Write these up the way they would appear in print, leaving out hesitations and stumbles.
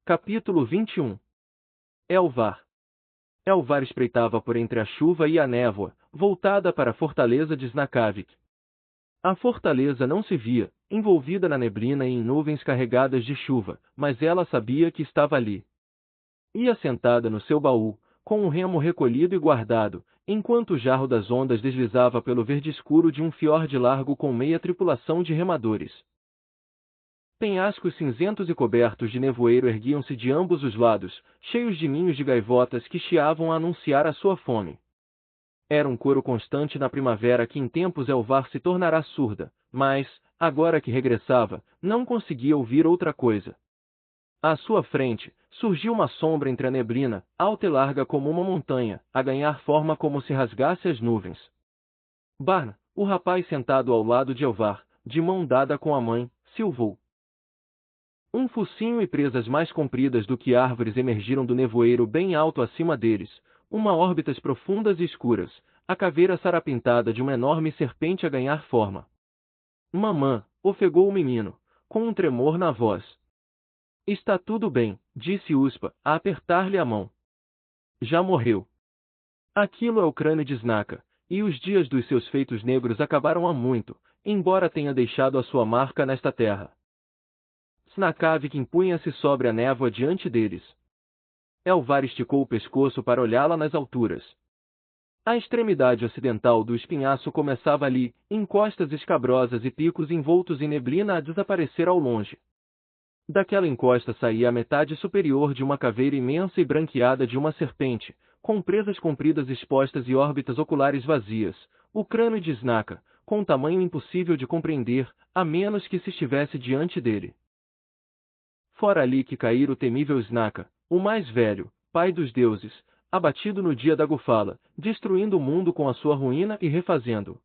Capítulo 21. Elvar. Elvar espreitava por entre a chuva e a névoa, voltada para a fortaleza de Snakavik. A fortaleza não se via, envolvida na neblina e em nuvens carregadas de chuva, mas ela sabia que estava ali. Ia sentada no seu baú, com um remo recolhido e guardado, enquanto o jarro das ondas deslizava pelo verde escuro de um fiorde largo com meia tripulação de remadores. Penhascos cinzentos e cobertos de nevoeiro erguiam-se de ambos os lados, cheios de ninhos de gaivotas que chiavam a anunciar a sua fome. Era um coro constante na primavera que em tempos Elvar se tornará surda, mas, agora que regressava, não conseguia ouvir outra coisa. À sua frente, surgiu uma sombra entre a neblina, alta e larga como uma montanha, a ganhar forma como se rasgasse as nuvens. Barn, o rapaz sentado ao lado de Elvar, de mão dada com a mãe, silvou. Um focinho e presas mais compridas do que árvores emergiram do nevoeiro bem alto acima deles, órbitas profundas e escuras, a caveira sarapintada de uma enorme serpente a ganhar forma. Mamã, ofegou o menino, com um tremor na voz. Está tudo bem, disse Uspa, a apertar-lhe a mão. Já morreu. Aquilo é o crânio de Snaka, e os dias dos seus feitos negros acabaram há muito, embora tenha deixado a sua marca nesta terra. Snakavik impunha-se sobre a névoa diante deles. Elvar esticou o pescoço para olhá-la nas alturas. A extremidade ocidental do espinhaço começava ali, em costas escabrosas e picos envoltos em neblina a desaparecer ao longe. Daquela encosta saía a metade superior de uma caveira imensa e branqueada de uma serpente, com presas compridas expostas e órbitas oculares vazias, o crânio de Snaka, com tamanho impossível de compreender, a menos que se estivesse diante dele. Fora ali que caíra o temível Snaka, o mais velho, pai dos deuses, abatido no dia da Gufala, destruindo o mundo com a sua ruína e refazendo-o.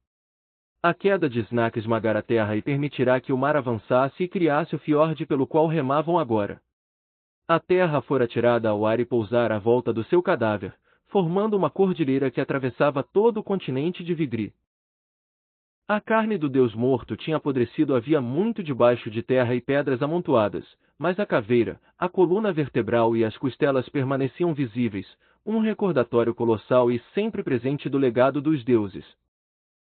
A queda de Snaka esmagara a terra e permitirá que o mar avançasse e criasse o fiorde pelo qual remavam agora. A terra fora tirada ao ar e pousara à volta do seu cadáver, formando uma cordilheira que atravessava todo o continente de Vigri. A carne do deus morto tinha apodrecido havia muito debaixo de terra e pedras amontoadas, mas a caveira, a coluna vertebral e as costelas permaneciam visíveis, um recordatório colossal e sempre presente do legado dos deuses.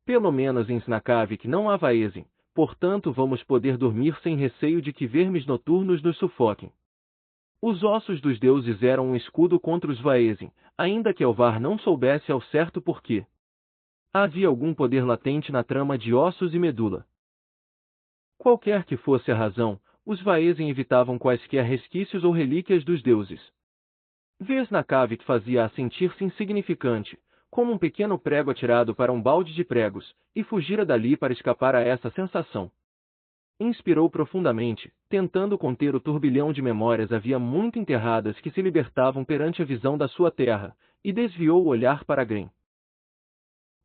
Pelo menos em Snakavik não há Vaesen, portanto vamos poder dormir sem receio de que vermes noturnos nos sufoquem. Os ossos dos deuses eram um escudo contra os Vaesen, ainda que Elvar não soubesse ao certo porquê. Havia algum poder latente na trama de ossos e medula. Qualquer que fosse a razão, os Vaesen evitavam quaisquer resquícios ou relíquias dos deuses. Ver Snakavik fazia-a sentir-se insignificante, como um pequeno prego atirado para um balde de pregos, e fugira dali para escapar a essa sensação. Inspirou profundamente, tentando conter o turbilhão de memórias havia muito enterradas que se libertavam perante a visão da sua terra, e desviou o olhar para Gren.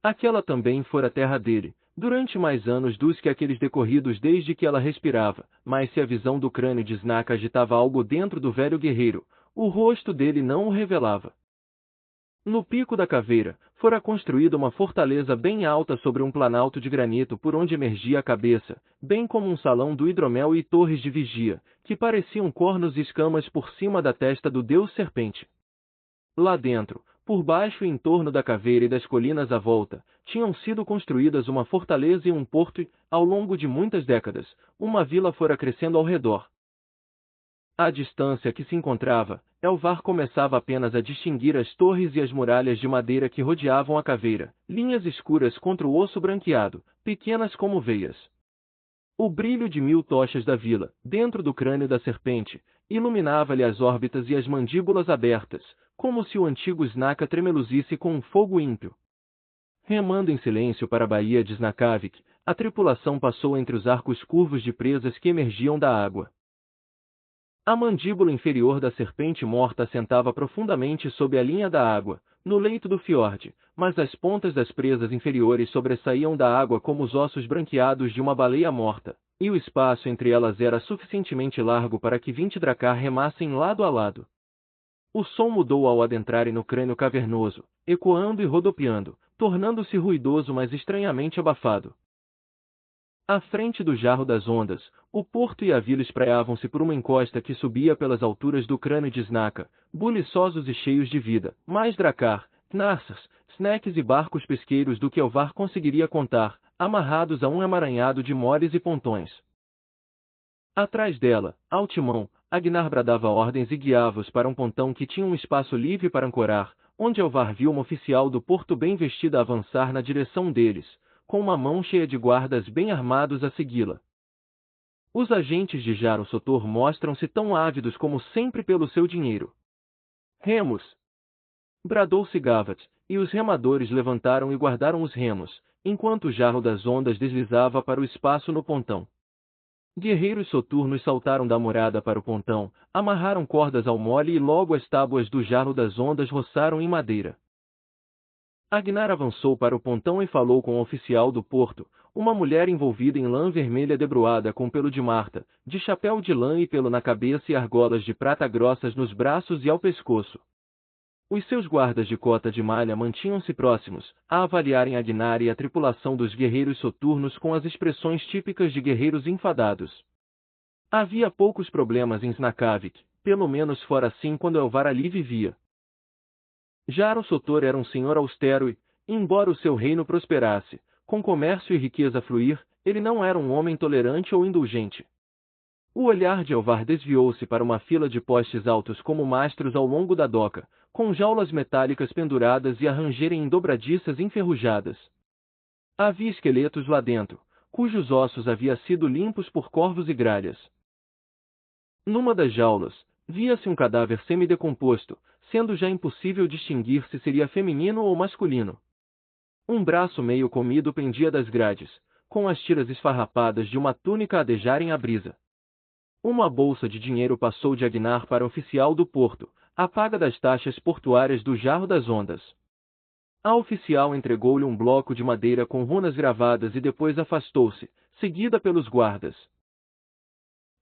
Aquela também fora a terra dele, durante mais anos dos que aqueles decorridos desde que ela respirava, mas se a visão do crânio de Snaka agitava algo dentro do velho guerreiro, o rosto dele não o revelava. No pico da caveira, fora construída uma fortaleza bem alta sobre um planalto de granito por onde emergia a cabeça, bem como um salão do hidromel e torres de vigia, que pareciam cornos e escamas por cima da testa do deus serpente. Lá dentro, por baixo e em torno da caveira e das colinas à volta, tinham sido construídas uma fortaleza e um porto e, ao longo de muitas décadas, uma vila fora crescendo ao redor. À distância que se encontrava, Elvar começava apenas a distinguir as torres e as muralhas de madeira que rodeavam a caveira, linhas escuras contra o osso branqueado, pequenas como veias. O brilho de 1000 tochas da vila, dentro do crânio da serpente, iluminava-lhe as órbitas e as mandíbulas abertas, como se o antigo Snaka tremeluzisse com um fogo ímpio. Remando em silêncio para a baía de Snakavik, a tripulação passou entre os arcos curvos de presas que emergiam da água. A mandíbula inferior da serpente morta assentava profundamente sob a linha da água, no leito do fiorde, mas as pontas das presas inferiores sobressaíam da água como os ossos branqueados de uma baleia morta, e o espaço entre elas era suficientemente largo para que 20 dracar remassem lado a lado. O som mudou ao adentrarem no crânio cavernoso, ecoando e rodopiando, tornando-se ruidoso mas estranhamente abafado. À frente do Jarro das Ondas, o porto e a vila espraiavam-se por uma encosta que subia pelas alturas do crânio de Snaka, buliçosos e cheios de vida, mais dracar, knarsas, snacks e barcos pesqueiros do que Elvar conseguiria contar, amarrados a um emaranhado de moles e pontões. Atrás dela, ao timão, Agnar bradava ordens e guiava-os para um pontão que tinha um espaço livre para ancorar, onde Elvar viu uma oficial do porto bem vestida avançar na direção deles, com uma mão cheia de guardas bem armados a segui-la. Os agentes de Jaro Sotor mostram-se tão ávidos como sempre pelo seu dinheiro. Remos! Bradou Sigavat, e os remadores levantaram e guardaram os remos, enquanto o jarro das ondas deslizava para o espaço no pontão. Guerreiros soturnos saltaram da morada para o pontão, amarraram cordas ao mole e logo as tábuas do jarro das ondas roçaram em madeira. Agnar avançou para o pontão e falou com o oficial do porto, uma mulher envolvida em lã vermelha debruada com pelo de Marta, de chapéu de lã e pelo na cabeça e argolas de prata grossas nos braços e ao pescoço. Os seus guardas de cota de malha mantinham-se próximos, a avaliarem Agnar e a tripulação dos guerreiros soturnos com as expressões típicas de guerreiros enfadados. Havia poucos problemas em Snakavik, pelo menos fora assim quando Elvar ali vivia. Jaro Sotor era um senhor austero e, embora o seu reino prosperasse, com comércio e riqueza a fluir, ele não era um homem tolerante ou indulgente. O olhar de Elvar desviou-se para uma fila de postes altos como mastros ao longo da doca, com jaulas metálicas penduradas e a rangerem em dobradiças enferrujadas. Havia esqueletos lá dentro, cujos ossos haviam sido limpos por corvos e gralhas. Numa das jaulas, via-se um cadáver semidecomposto, sendo já impossível distinguir se seria feminino ou masculino. Um braço meio comido pendia das grades, com as tiras esfarrapadas de uma túnica a adejarem à brisa. Uma bolsa de dinheiro passou de Agnar para o oficial do porto, a paga das taxas portuárias do Jarro das Ondas. A oficial entregou-lhe um bloco de madeira com runas gravadas e depois afastou-se, seguida pelos guardas.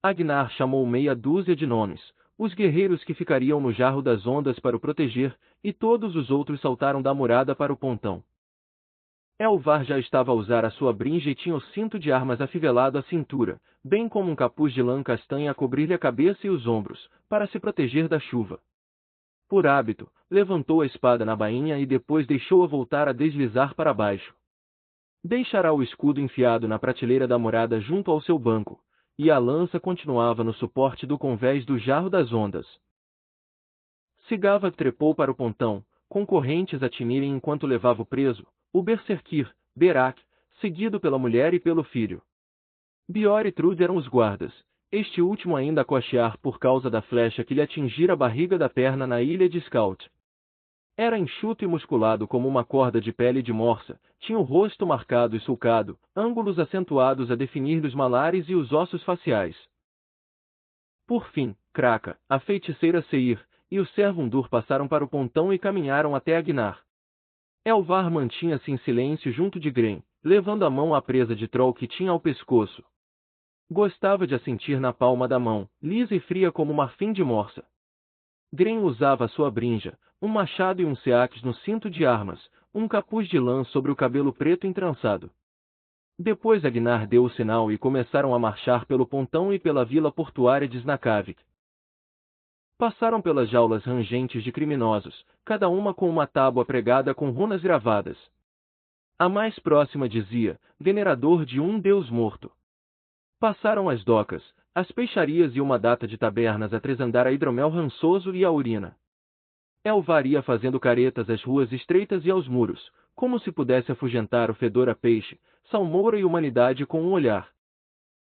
Agnar chamou meia dúzia de nomes, os guerreiros que ficariam no Jarro das Ondas para o proteger, e todos os outros saltaram da morada para o pontão. Elvar já estava a usar a sua brinja e tinha o cinto de armas afivelado à cintura, bem como um capuz de lã castanha a cobrir-lhe a cabeça e os ombros, para se proteger da chuva. Por hábito, levantou a espada na bainha e depois deixou-a voltar a deslizar para baixo. Deixará o escudo enfiado na prateleira da morada junto ao seu banco, e a lança continuava no suporte do convés do Jarro das Ondas. Sigava trepou para o pontão, com correntes a tinirem enquanto levava o preso, o berserkir, Berak, seguido pela mulher e pelo filho. Bior e Trud eram os guardas, este último ainda a cochear por causa da flecha que lhe atingira a barriga da perna na ilha de Scout. Era enxuto e musculado como uma corda de pele de morsa, tinha o rosto marcado e sulcado, ângulos acentuados a definir-lhe os malares e os ossos faciais. Por fim, Kraka, a feiticeira Seir, e o servo Undur passaram para o pontão e caminharam até Agnar. Elvar mantinha-se em silêncio junto de Gren, levando a mão à presa de Troll que tinha ao pescoço. Gostava de a sentir na palma da mão, lisa e fria como marfim de morsa. Gren usava a sua brinja, um machado e um seax no cinto de armas, um capuz de lã sobre o cabelo preto entrançado. Depois Agnar deu o sinal e começaram a marchar pelo pontão e pela vila portuária de Snakavik. Passaram pelas jaulas rangentes de criminosos, cada uma com uma tábua pregada com runas gravadas. A mais próxima dizia, venerador de um deus morto. Passaram as docas, as peixarias e uma data de tabernas a tresandar a hidromel rançoso e a urina. Elvar ia fazendo caretas às ruas estreitas e aos muros, como se pudesse afugentar o fedor a peixe, salmoura e humanidade com um olhar.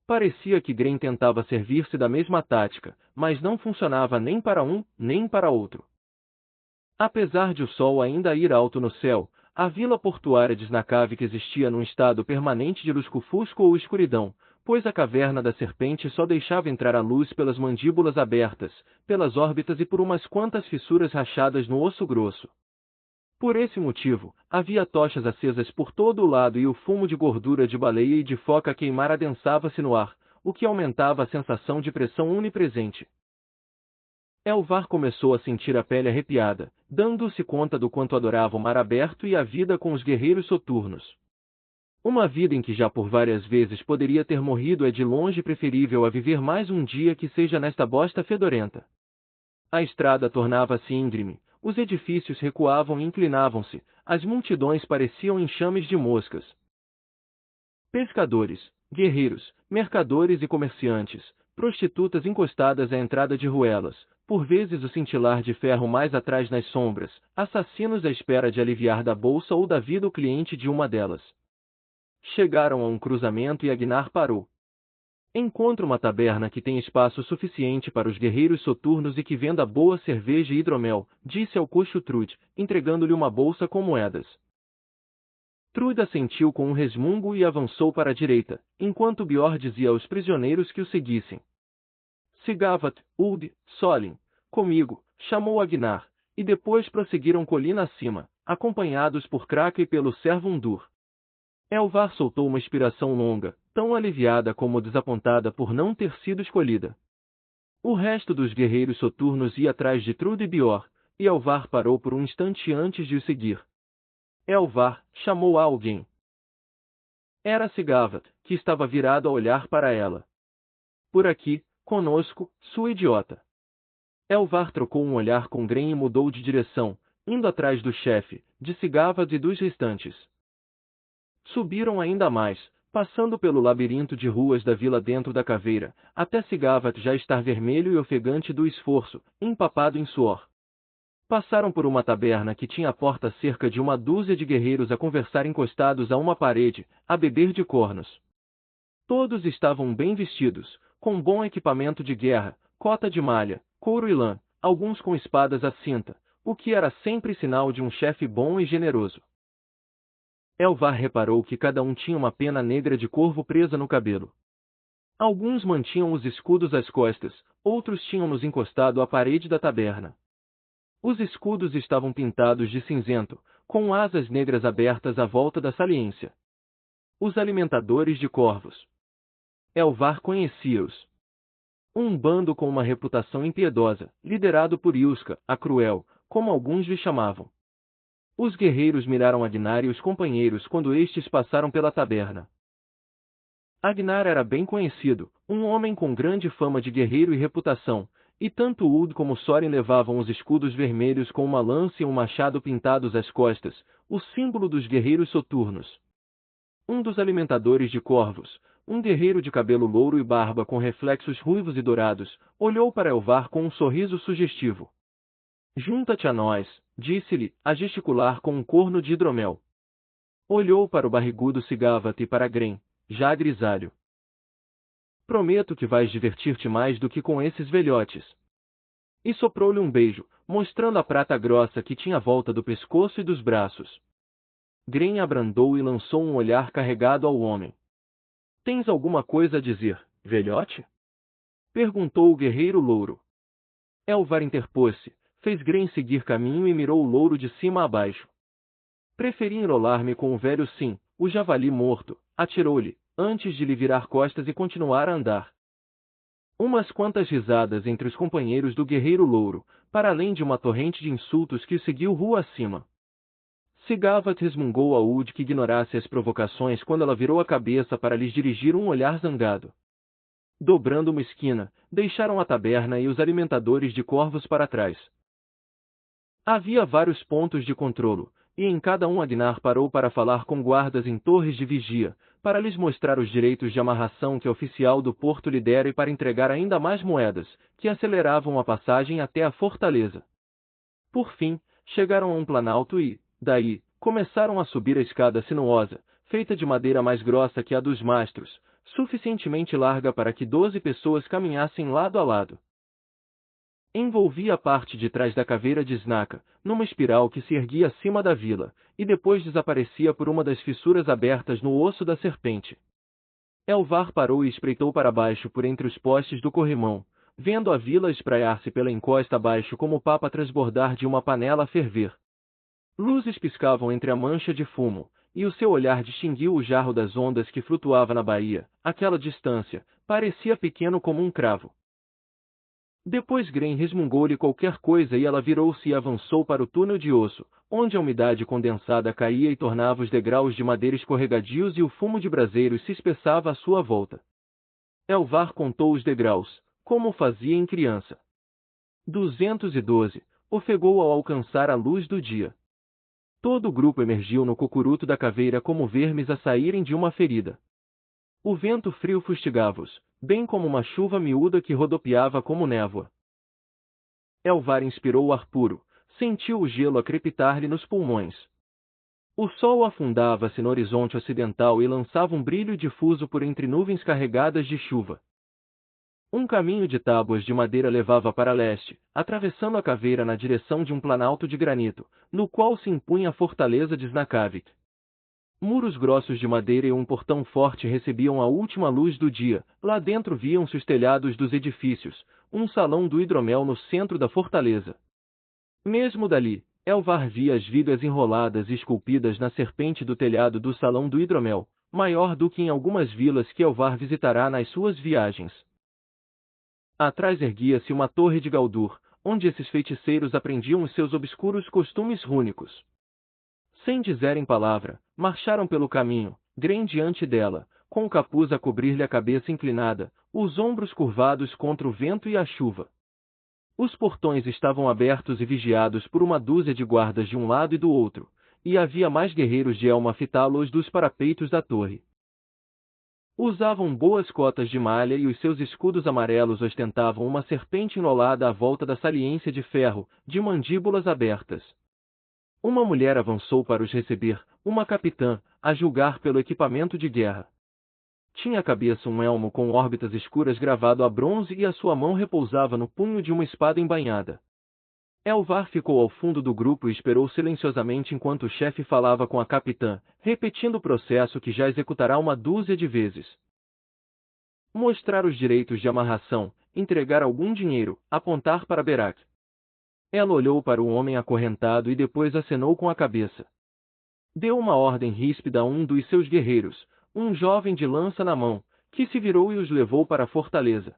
Parecia que Gren tentava servir-se da mesma tática, mas não funcionava nem para um, nem para outro. Apesar de o sol ainda ir alto no céu, a vila portuária de Snakavik existia num estado permanente de lusco-fusco ou escuridão, pois a caverna da serpente só deixava entrar a luz pelas mandíbulas abertas, pelas órbitas e por umas quantas fissuras rachadas no osso grosso. Por esse motivo, havia tochas acesas por todo o lado e o fumo de gordura de baleia e de foca a queimar adensava-se no ar, o que aumentava a sensação de pressão onipresente. Elvar começou a sentir a pele arrepiada, dando-se conta do quanto adorava o mar aberto e a vida com os guerreiros soturnos. Uma vida em que já por várias vezes poderia ter morrido é de longe preferível a viver mais um dia que seja nesta bosta fedorenta. A estrada tornava-se íngreme, os edifícios recuavam e inclinavam-se, as multidões pareciam enxames de moscas. Pescadores, guerreiros, mercadores e comerciantes, prostitutas encostadas à entrada de ruelas, por vezes o cintilar de ferro mais atrás nas sombras, assassinos à espera de aliviar da bolsa ou da vida o cliente de uma delas. Chegaram a um cruzamento e Agnar parou. Encontra uma taberna que tem espaço suficiente para os guerreiros soturnos e que venda boa cerveja e hidromel, disse ao coxo Trude, entregando-lhe uma bolsa com moedas. Trude assentiu com um resmungo e avançou para a direita, enquanto Bior dizia aos prisioneiros que o seguissem. Sigavat, Uld, Solin, comigo, chamou Agnar, e depois prosseguiram colina acima, acompanhados por Kraka e pelo servo Undur. Elvar soltou uma expiração longa, tão aliviada como desapontada por não ter sido escolhida. O resto dos guerreiros soturnos ia atrás de Trude e Bior, e Elvar parou por um instante antes de o seguir. Elvar chamou a alguém. Era Sigavat, que estava virado a olhar para ela. Por aqui, conosco, sua idiota. Elvar trocou um olhar com Gren e mudou de direção, indo atrás do chefe, de Sigavat e dos restantes. Subiram ainda mais, passando pelo labirinto de ruas da vila dentro da caveira, até Sigavat já estar vermelho e ofegante do esforço, empapado em suor. Passaram por uma taberna que tinha à porta cerca de uma dúzia de guerreiros a conversar encostados a uma parede, a beber de cornos. Todos estavam bem vestidos, com bom equipamento de guerra, cota de malha, couro e lã, alguns com espadas à cinta, o que era sempre sinal de um chefe bom e generoso. Elvar reparou que cada um tinha uma pena negra de corvo presa no cabelo. Alguns mantinham os escudos às costas, outros tinham-nos encostado à parede da taberna. Os escudos estavam pintados de cinzento, com asas negras abertas à volta da saliência. Os alimentadores de corvos. Elvar conhecia-os. Um bando com uma reputação impiedosa, liderado por Ilska, a Cruel, como alguns lhe chamavam. Os guerreiros miraram Agnar e os companheiros quando estes passaram pela taberna. Agnar era bem conhecido, um homem com grande fama de guerreiro e reputação, e tanto Uld como Sorin levavam os escudos vermelhos com uma lança e um machado pintados às costas, o símbolo dos guerreiros soturnos. Um dos alimentadores de corvos, um guerreiro de cabelo louro e barba com reflexos ruivos e dourados, olhou para Elvar com um sorriso sugestivo. Junta-te a nós, disse-lhe, a gesticular com um corno de hidromel. Olhou para o barrigudo Sigavat e para Gren, já grisalho. Prometo que vais divertir-te mais do que com esses velhotes. E soprou-lhe um beijo, mostrando a prata grossa que tinha à volta do pescoço e dos braços. Gren abrandou e lançou um olhar carregado ao homem. Tens alguma coisa a dizer, velhote? Perguntou o guerreiro louro. Elvar interpôs-se, fez Gren seguir caminho e mirou o louro de cima a baixo. Preferi enrolar-me com o velho sim, o javali morto, atirou-lhe, antes de lhe virar costas e continuar a andar. Umas quantas risadas entre os companheiros do guerreiro louro, para além de uma torrente de insultos que o seguiu rua acima. Sigavat resmungou a Uld que ignorasse as provocações quando ela virou a cabeça para lhes dirigir um olhar zangado. Dobrando uma esquina, deixaram a taberna e os alimentadores de corvos para trás. Havia vários pontos de controlo, e em cada um Agnar parou para falar com guardas em torres de vigia, para lhes mostrar os direitos de amarração que a oficial do porto lhe dera e para entregar ainda mais moedas, que aceleravam a passagem até a fortaleza. Por fim, chegaram a um planalto e, daí, começaram a subir a escada sinuosa, feita de madeira mais grossa que a dos mastros, suficientemente larga para que 12 pessoas caminhassem lado a lado. Envolvia a parte de trás da caveira de Snaka, numa espiral que se erguia acima da vila, e depois desaparecia por uma das fissuras abertas no osso da serpente. Elvar parou e espreitou para baixo por entre os postes do corrimão, vendo a vila espraiar-se pela encosta abaixo como papa transbordar de uma panela a ferver. Luzes piscavam entre a mancha de fumo, e o seu olhar distinguiu o jarro das ondas que flutuava na baía. Aquela distância, parecia pequeno como um cravo. Depois Gren resmungou-lhe qualquer coisa e ela virou-se e avançou para o túnel de osso, onde a umidade condensada caía e tornava os degraus de madeira escorregadios e o fumo de braseiros se espessava à sua volta. Elvar contou os degraus, como fazia em criança. 212, ofegou ao alcançar a luz do dia. Todo o grupo emergiu no cocuruto da caveira como vermes a saírem de uma ferida. O vento frio fustigava-os, bem como uma chuva miúda que rodopiava como névoa. Elvar inspirou o ar puro, sentiu o gelo a crepitar-lhe nos pulmões. O sol afundava-se no horizonte ocidental e lançava um brilho difuso por entre nuvens carregadas de chuva. Um caminho de tábuas de madeira levava para leste, atravessando a caveira na direção de um planalto de granito, no qual se impunha a fortaleza de Snakavik. Muros grossos de madeira e um portão forte recebiam a última luz do dia. Lá dentro viam-se os telhados dos edifícios, um salão do hidromel no centro da fortaleza. Mesmo dali, Elvar via as vigas enroladas e esculpidas na serpente do telhado do salão do hidromel, maior do que em algumas vilas que Elvar visitará nas suas viagens. Atrás erguia-se uma torre de Galdur, onde esses feiticeiros aprendiam os seus obscuros costumes rúnicos. Sem dizerem palavra, marcharam pelo caminho, Gren diante dela, com o capuz a cobrir-lhe a cabeça inclinada, os ombros curvados contra o vento e a chuva. Os portões estavam abertos e vigiados por uma dúzia de guardas de um lado e do outro, e havia mais guerreiros de elmo a fitá-los dos parapeitos da torre. Usavam boas cotas de malha e os seus escudos amarelos ostentavam uma serpente enrolada à volta da saliência de ferro, de mandíbulas abertas. Uma mulher avançou para os receber, uma capitã, a julgar pelo equipamento de guerra. Tinha à cabeça um elmo com órbitas escuras gravado a bronze e a sua mão repousava no punho de uma espada embainhada. Elvar ficou ao fundo do grupo e esperou silenciosamente enquanto o chefe falava com a capitã, repetindo o processo que já executará uma dúzia de vezes. Mostrar os direitos de amarração, entregar algum dinheiro, apontar para Berak. Ela olhou para o homem acorrentado e depois acenou com a cabeça. Deu uma ordem ríspida a um dos seus guerreiros, um jovem de lança na mão, que se virou e os levou para a fortaleza.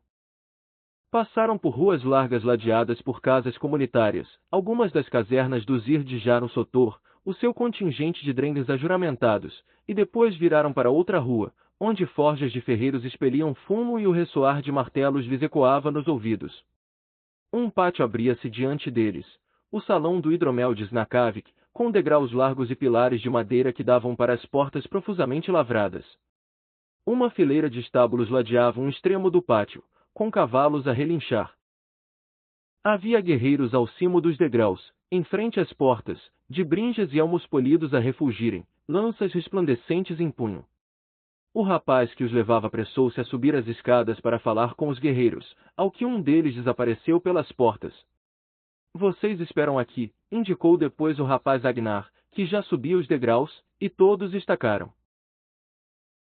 Passaram por ruas largas ladeadas por casas comunitárias, algumas das casernas do Zir de Jaron Sotor, o seu contingente de drengues ajuramentados, e depois viraram para outra rua, onde forjas de ferreiros expeliam fumo e o ressoar de martelos lhes ecoava nos ouvidos. Um pátio abria-se diante deles, o salão do hidromel de Snakavik, com degraus largos e pilares de madeira que davam para as portas profusamente lavradas. Uma fileira de estábulos ladeava um extremo do pátio, com cavalos a relinchar. Havia guerreiros ao cimo dos degraus, em frente às portas, de brinjas e elmos polidos a refulgirem, lanças resplandecentes em punho. O rapaz que os levava apressou-se a subir as escadas para falar com os guerreiros, ao que um deles desapareceu pelas portas. Vocês esperam aqui, indicou depois o rapaz Agnar, que já subia os degraus, e todos estacaram.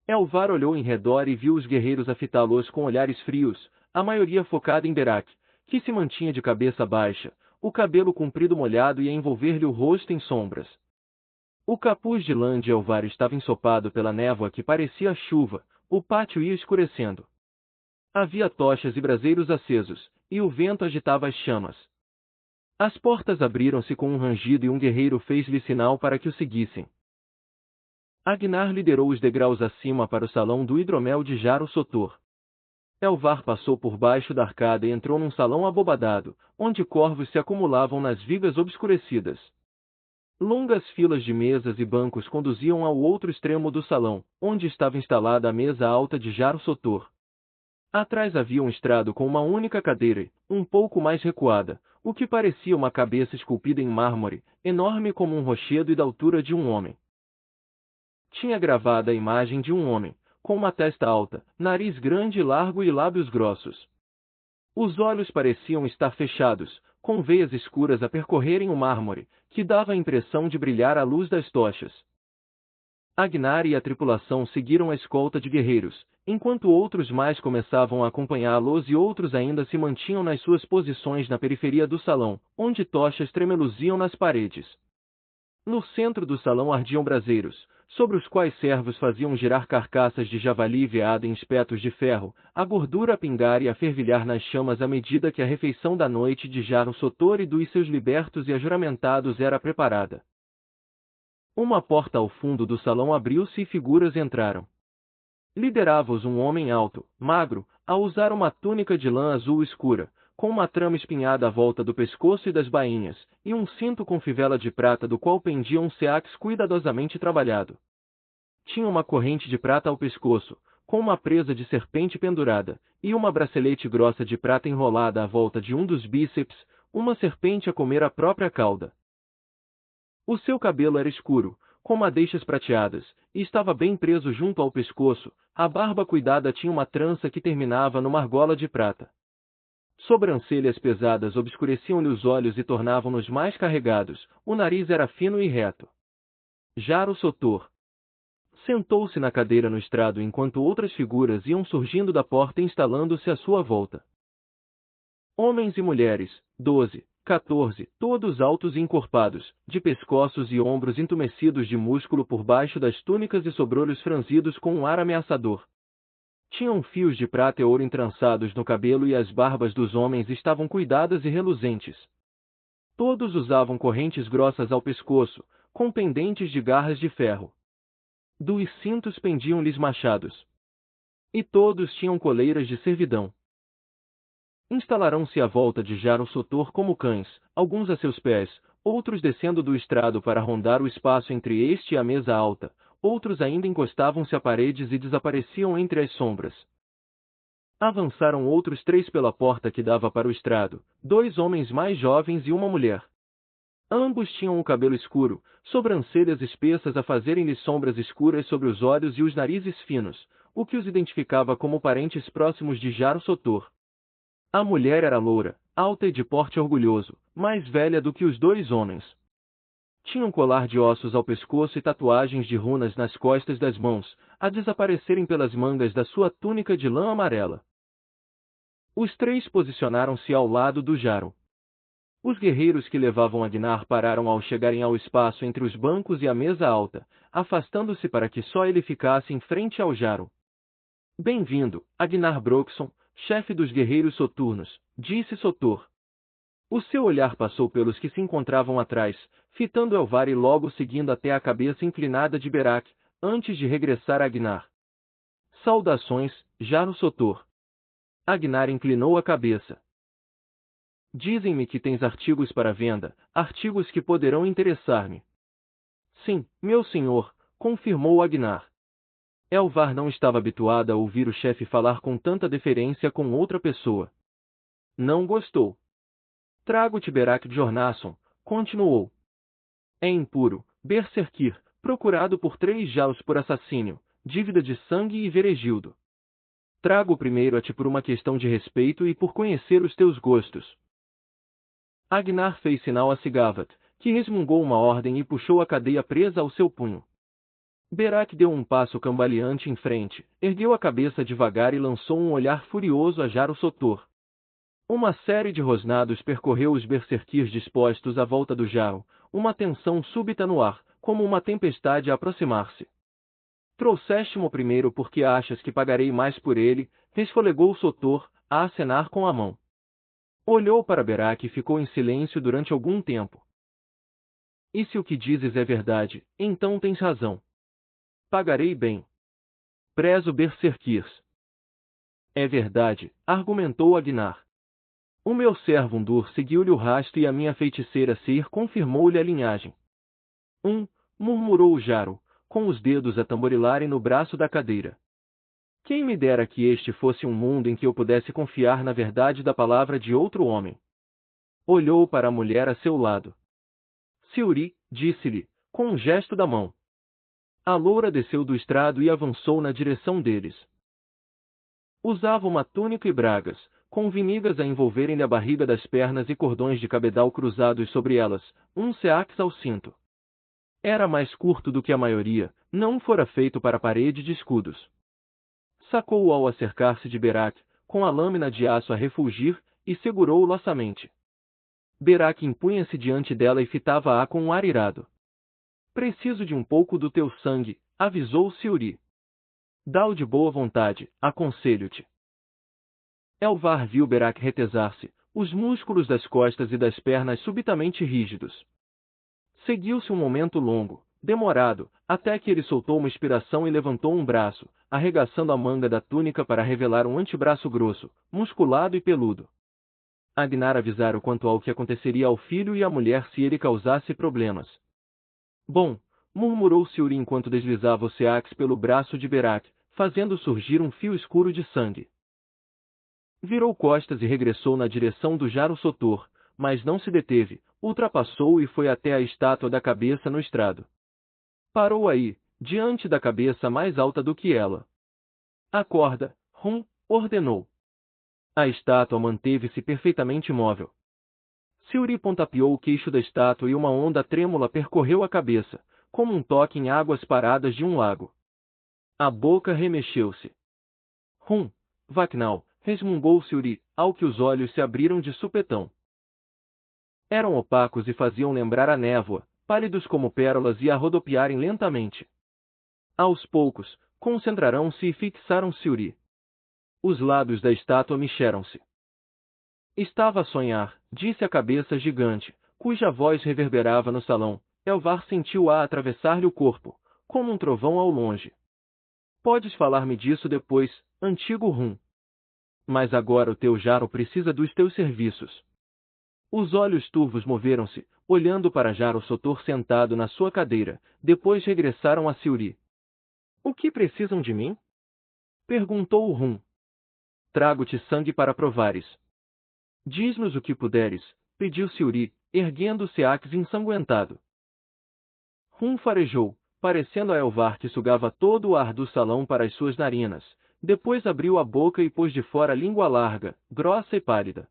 Elvar olhou em redor e viu os guerreiros a fitá-los com olhares frios, a maioria focada em Berak, que se mantinha de cabeça baixa, o cabelo comprido molhado e a envolver-lhe o rosto em sombras. O capuz de lã de Elvar estava ensopado pela névoa que parecia chuva, o pátio ia escurecendo. Havia tochas e braseiros acesos, e o vento agitava as chamas. As portas abriram-se com um rangido e um guerreiro fez-lhe sinal para que o seguissem. Agnar liderou os degraus acima para o salão do hidromel de Jaro Sotor. Elvar passou por baixo da arcada e entrou num salão abobadado, onde corvos se acumulavam nas vigas obscurecidas. Longas filas de mesas e bancos conduziam ao outro extremo do salão, onde estava instalada a mesa alta de Jaro Sotor. Atrás havia um estrado com uma única cadeira, um pouco mais recuada, o que parecia uma cabeça esculpida em mármore, enorme como um rochedo e da altura de um homem. Tinha gravada a imagem de um homem, com uma testa alta, nariz grande e largo e lábios grossos. Os olhos pareciam estar fechados, com veias escuras a percorrerem o mármore, que dava a impressão de brilhar à luz das tochas. Agnar e a tripulação seguiram a escolta de guerreiros, enquanto outros mais começavam a acompanhá-los e outros ainda se mantinham nas suas posições na periferia do salão, onde tochas tremeluziam nas paredes. No centro do salão ardiam braseiros, sobre os quais servos faziam girar carcaças de javali e veado em espetos de ferro, a gordura a pingar e a fervilhar nas chamas à medida que a refeição da noite de Jaro-Sotor e dos seus libertos e ajuramentados era preparada. Uma porta ao fundo do salão abriu-se e figuras entraram. Liderava-os um homem alto, magro, a usar uma túnica de lã azul escura, com uma trama espinhada à volta do pescoço e das bainhas, e um cinto com fivela de prata do qual pendia um seax cuidadosamente trabalhado. Tinha uma corrente de prata ao pescoço, com uma presa de serpente pendurada, e uma bracelete grossa de prata enrolada à volta de um dos bíceps, uma serpente a comer a própria cauda. O seu cabelo era escuro, com madeixas prateadas, e estava bem preso junto ao pescoço, a barba cuidada tinha uma trança que terminava numa argola de prata. Sobrancelhas pesadas obscureciam-lhe os olhos e tornavam-nos mais carregados, o nariz era fino e reto. Jaro-Sotor sentou-se na cadeira no estrado enquanto outras figuras iam surgindo da porta instalando-se à sua volta. Homens e mulheres, 12, 14, todos altos e encorpados, de pescoços e ombros entumecidos de músculo por baixo das túnicas e sobrolhos franzidos com um ar ameaçador. Tinham fios de prata e ouro entrançados no cabelo e as barbas dos homens estavam cuidadas e reluzentes. Todos usavam correntes grossas ao pescoço, com pendentes de garras de ferro. Dos cintos pendiam-lhes machados. E todos tinham coleiras de servidão. Instalaram-se à volta de Jaro-Sotor como cães, alguns a seus pés, outros descendo do estrado para rondar o espaço entre este e a mesa alta, outros ainda encostavam-se a paredes e desapareciam entre as sombras. Avançaram outros 3 pela porta que dava para o estrado, 2 homens mais jovens e uma mulher. Ambos tinham o cabelo escuro, sobrancelhas espessas a fazerem-lhes sombras escuras sobre os olhos e os narizes finos, o que os identificava como parentes próximos de Jaro-Sotor. A mulher era loura, alta e de porte orgulhoso, mais velha do que os 2 homens. Tinha um colar de ossos ao pescoço e tatuagens de runas nas costas das mãos, a desaparecerem pelas mangas da sua túnica de lã amarela. Os 3 posicionaram-se ao lado do Jaro. Os guerreiros que levavam Agnar pararam ao chegarem ao espaço entre os bancos e a mesa alta, afastando-se para que só ele ficasse em frente ao Jaro. Bem-vindo, Agnar Broxon, chefe dos guerreiros soturnos, disse Sotor. O seu olhar passou pelos que se encontravam atrás, fitando Elvar e logo seguindo até a cabeça inclinada de Berak, antes de regressar a Agnar. Saudações, Jaro-Sotor. Agnar inclinou a cabeça. Dizem-me que tens artigos para venda, artigos que poderão interessar-me. Sim, meu senhor, confirmou Agnar. Elvar não estava habituada a ouvir o chefe falar com tanta deferência com outra pessoa. Não gostou. Trago-te Berak Jornason, continuou. É impuro, Berserkir, procurado por 3 jaus por assassínio, dívida de sangue e Veregildo. Trago primeiro a ti por uma questão de respeito e por conhecer os teus gostos. Agnar fez sinal a Sigavat, que resmungou uma ordem e puxou a cadeia presa ao seu punho. Berak deu um passo cambaleante em frente, ergueu a cabeça devagar e lançou um olhar furioso a Jaro-Sotor. Uma série de rosnados percorreu os berserkirs dispostos à volta do Jaro, uma tensão súbita no ar, como uma tempestade a aproximar-se. Trouxeste-mo primeiro porque achas que pagarei mais por ele, resfolegou Sotor, a acenar com a mão. Olhou para Berak e ficou em silêncio durante algum tempo. E se o que dizes é verdade, então tens razão. Pagarei bem. Prezo berserkirs. É verdade, argumentou Agnar. O meu servo Undur seguiu-lhe o rastro e a minha feiticeira Seir confirmou-lhe a linhagem. Murmurou o Jaro, com os dedos a tamborilarem no braço da cadeira. Quem me dera que este fosse um mundo em que eu pudesse confiar na verdade da palavra de outro homem. Olhou para a mulher a seu lado. Siuri, disse-lhe, com um gesto da mão. A loura desceu do estrado e avançou na direção deles. Usava uma túnica e bragas, com vinigas a envolverem-lhe a barriga das pernas e cordões de cabedal cruzados sobre elas, um seax ao cinto. Era mais curto do que a maioria, não fora feito para parede de escudos. Sacou-o ao acercar-se de Berak, com a lâmina de aço a refulgir, e segurou-o lassamente. Berak impunha-se diante dela e fitava-a com um ar irado. Preciso de um pouco do teu sangue, avisou Siuri. Dá-o de boa vontade, aconselho-te. Elvar viu Berak retesar-se, os músculos das costas e das pernas subitamente rígidos. Seguiu-se um momento longo, demorado, até que ele soltou uma expiração e levantou um braço, arregaçando a manga da túnica para revelar um antebraço grosso, musculado e peludo. Agnar avisara quanto ao que aconteceria ao filho e à mulher se ele causasse problemas. Bom, murmurou Siuri enquanto deslizava o seax pelo braço de Berak, fazendo surgir um fio escuro de sangue. Virou costas e regressou na direção do Jaro Sotor, mas não se deteve, ultrapassou e foi até a estátua da cabeça no estrado. Parou aí, diante da cabeça mais alta do que ela. Acorda, ordenou. A estátua manteve-se perfeitamente imóvel. Siuri pontapeou o queixo da estátua e uma onda trêmula percorreu a cabeça, como um toque em águas paradas de um lago. A boca remexeu-se. Vaknal, resmungou Siuri, ao que os olhos se abriram de supetão. Eram opacos e faziam lembrar a névoa, pálidos como pérolas e a rodopiarem lentamente. Aos poucos, concentraram-se e fixaram Siuri. Os lábios da estátua mexeram-se. Estava a sonhar, disse a cabeça gigante, cuja voz reverberava no salão. Elvar sentiu-a atravessar-lhe o corpo, como um trovão ao longe. Podes falar-me disso depois, antigo Mas agora o teu Jaro precisa dos teus serviços. Os olhos turvos moveram-se, olhando para Jaro Sotor sentado na sua cadeira, depois regressaram a Siuri. O que precisam de mim? Perguntou o Trago-te sangue para provares. Diz-nos o que puderes, pediu Siuri, erguendo o seax ensanguentado. Farejou, parecendo a Elvar que sugava todo o ar do salão para as suas narinas, depois abriu a boca e pôs de fora a língua larga, grossa e pálida.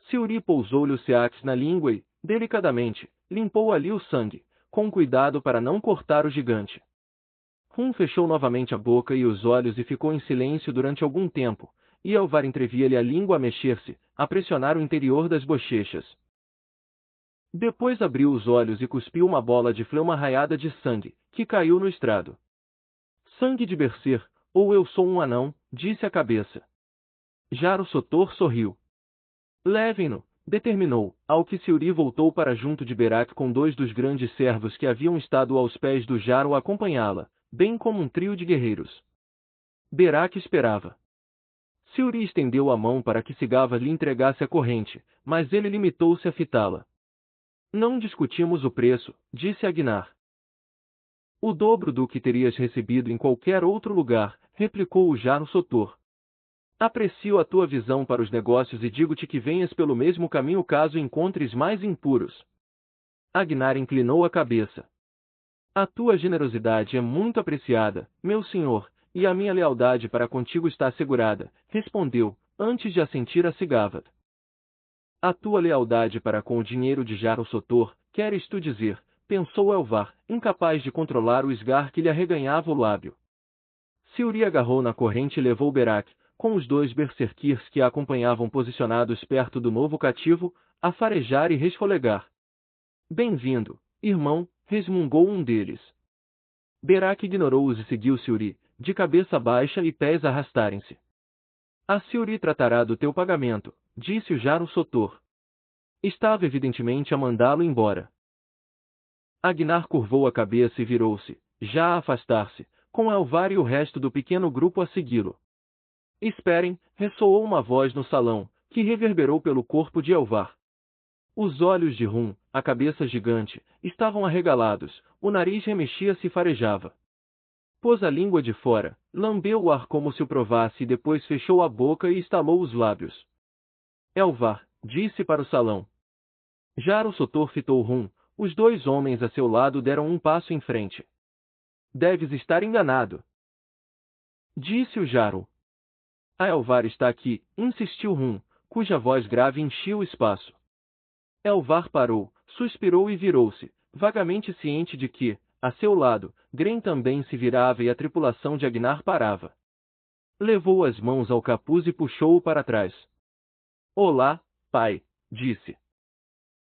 Siuri pousou-lhe o seax na língua e, delicadamente, limpou ali o sangue, com cuidado para não cortar o gigante. Fechou novamente a boca e os olhos e ficou em silêncio durante algum tempo, e Elvar entrevia-lhe a língua a mexer-se, a pressionar o interior das bochechas. Depois abriu os olhos e cuspiu uma bola de flama raiada de sangue, que caiu no estrado. Sangue de Berser, ou eu sou um anão, disse a cabeça. Jaro Sotor sorriu. Levem-no, determinou, ao que Siuri voltou para junto de Berak com dois dos grandes servos que haviam estado aos pés do Jaro a acompanhá-la, bem como um trio de guerreiros. Berak esperava. Siuri estendeu a mão para que Sigava lhe entregasse a corrente, mas ele limitou-se a fitá-la. Não discutimos o preço, disse Agnar. O dobro do que terias recebido em qualquer outro lugar, replicou o Jaro Sotor. Aprecio a tua visão para os negócios e digo-te que venhas pelo mesmo caminho caso encontres mais impuros. Agnar inclinou a cabeça. A tua generosidade é muito apreciada, meu senhor, e a minha lealdade para contigo está assegurada, respondeu, antes de assentir a Sigavad. A tua lealdade para com o dinheiro de Jaro Sotor, queres tu dizer, pensou Elvar, incapaz de controlar o esgar que lhe arreganhava o lábio. Siuri agarrou na corrente e levou Berak, com os dois berserkirs que a acompanhavam posicionados perto do novo cativo, a farejar e resfolegar. Bem-vindo, irmão, resmungou um deles. Berak ignorou-os e seguiu Siuri, de cabeça baixa e pés arrastarem-se. A Siuri tratará do teu pagamento, disse o Jaro Sotor. Estava evidentemente a mandá-lo embora. Agnar curvou a cabeça e virou-se, já a afastar-se, com Elvar e o resto do pequeno grupo a segui-lo. Esperem, ressoou uma voz no salão, que reverberou pelo corpo de Elvar. Os olhos de a cabeça gigante, estavam arregalados, o nariz remexia-se e farejava. Pôs a língua de fora, lambeu o ar como se o provasse e depois fechou a boca e estalou os lábios. Elvar, disse para o salão. Jaro Sotor fitou os dois homens a seu lado deram um passo em frente. Deves estar enganado. Disse o Jaro. A Elvar está aqui, insistiu cuja voz grave enchia o espaço. Elvar parou, suspirou e virou-se, vagamente ciente de que, a seu lado, Gren também se virava e a tripulação de Agnar parava. Levou as mãos ao capuz e puxou-o para trás. Olá, pai, disse.